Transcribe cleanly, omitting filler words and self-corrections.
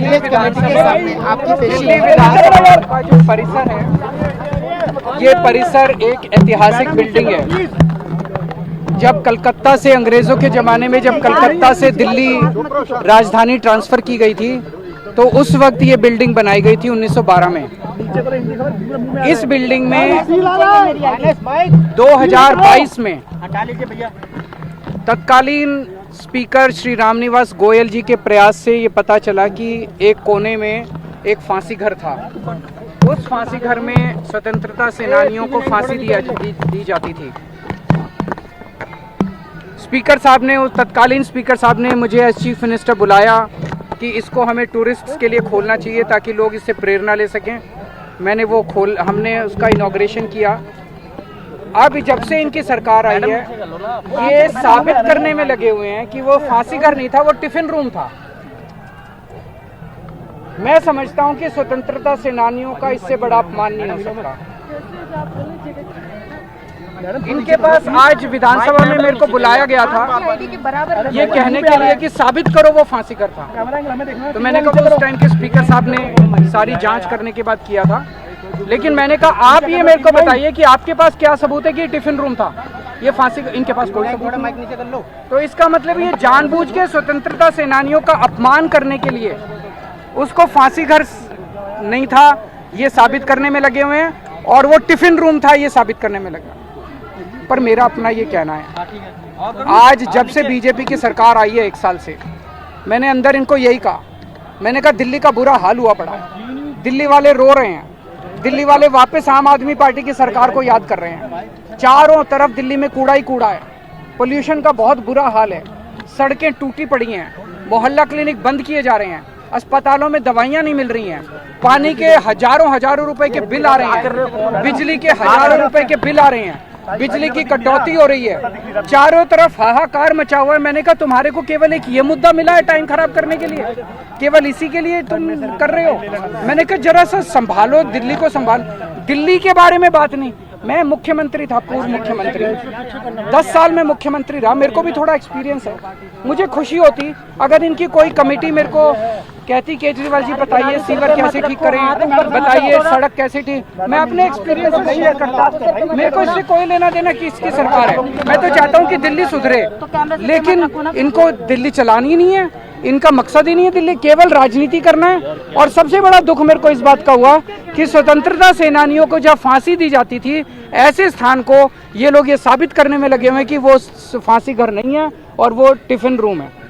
Committee के सामने आपकी दिल्ली विधानसभा का जो परिसर है, ये परिसर एक ऐतिहासिक बिल्डिंग है। जब कलकत्ता से अंग्रेजों के ज़माने में जब कलकत्ता से दिल्ली राजधानी ट्रांसफ़र की गई थी, तो उस वक्त ये बिल्डिंग बनाई गई थी 1912 में। इस बिल्डिंग में 2022 में तत्कालीन स्पीकर श्री रामनिवास गोयल जी के प्रयास से ये पता चला कि एक कोने में एक फांसी घर था। उस फांसी घर में स्वतंत्रता सेनानियों को फांसी दी जाती थी। स्पीकर साहब ने, तत्कालीन स्पीकर साहब ने मुझे एज चीफ मिनिस्टर बुलाया कि इसको हमें टूरिस्ट्स के लिए खोलना चाहिए ताकि लोग इससे प्रेरणा ले सकें। हमने उसका इनॉग्रेशन किया। अब जब से इनकी सरकार आई है, ये साबित करने में लगे हुए हैं कि वो फांसी घर नहीं था, वो टिफिन रूम था। मैं समझता हूं कि स्वतंत्रता सेनानियों का इससे बड़ा अपमान नहीं हो सकता। इनके पास आज विधानसभा में मेरे को बुलाया गया था ये कहने के लिए कि साबित करो वो फांसी घर था। तो मैंने कहा उस टाइम के स्पीकर साहब ने सारी जांच करने के बाद किया था, लेकिन मैंने कहा आप ये मेरे को बताइए कि आपके पास क्या सबूत है कि टिफिन रूम था, ये फांसी। इनके पास कोई सबूत नहीं। तो इसका मतलब ये जानबूझ के स्वतंत्रता सेनानियों का अपमान करने के लिए उसको फांसी घर नहीं था ये साबित करने में लगे हुए हैं, और वो टिफिन रूम था ये साबित करने में लगा। पर मेरा अपना ये कहना है, आज जब से बीजेपी की सरकार आई है 1 साल से, मैंने अंदर इनको यही कहा। मैंने कहा दिल्ली का बुरा हाल हुआ पड़ा है, दिल्ली वाले रो रहे हैं, दिल्ली वाले वापस आम आदमी पार्टी की सरकार को याद कर रहे हैं। चारों तरफ दिल्ली में कूड़ा ही कूड़ा है, पोल्यूशन का बहुत बुरा हाल है, सड़कें टूटी पड़ी हैं, मोहल्ला क्लिनिक बंद किए जा रहे हैं, अस्पतालों में दवाइयां नहीं मिल रही हैं, पानी के हजारों रुपए के बिल आ रहे हैं, बिजली के हजारों रुपए के बिल आ रहे हैं, बिजली की कटौती हो रही है, चारों तरफ हाहाकार मचा हुआ है। मैंने कहा तुम्हारे को केवल एक ये मुद्दा मिला है टाइम खराब करने के लिए, केवल इसी के लिए तुम कर रहे हो। मैंने कहा जरा सा संभालो, दिल्ली को संभालो। दिल्ली के बारे में बात नहीं, मैं मुख्यमंत्री था, पूर्व मुख्यमंत्री, 10 साल में मुख्यमंत्री रहा, मेरे को भी थोड़ा एक्सपीरियंस है। मुझे खुशी होती अगर इनकी कोई कमेटी मेरे को कहती केजरीवाल जी बताइए सीवर कैसे ठीक करें, बताइए सड़क कैसे ठीक, मैं अपने एक्सपीरियंस से शेयर करता। मेरे को इससे कोई लेना देना कि इसकी सरकार है, मैं तो चाहता हूँ कि दिल्ली सुधरे, लेकिन इनको दिल्ली चलानी नहीं है, इनका मकसद ही नहीं है दिल्ली, केवल राजनीति करना है। और सबसे बड़ा दुख मेरे को इस बात का हुआ कि स्वतंत्रता सेनानियों को जब फांसी दी जाती थी, ऐसे स्थान को ये लोग ये साबित करने में लगे हुए हैं कि वो फांसी घर नहीं है और वो टिफिन रूम है।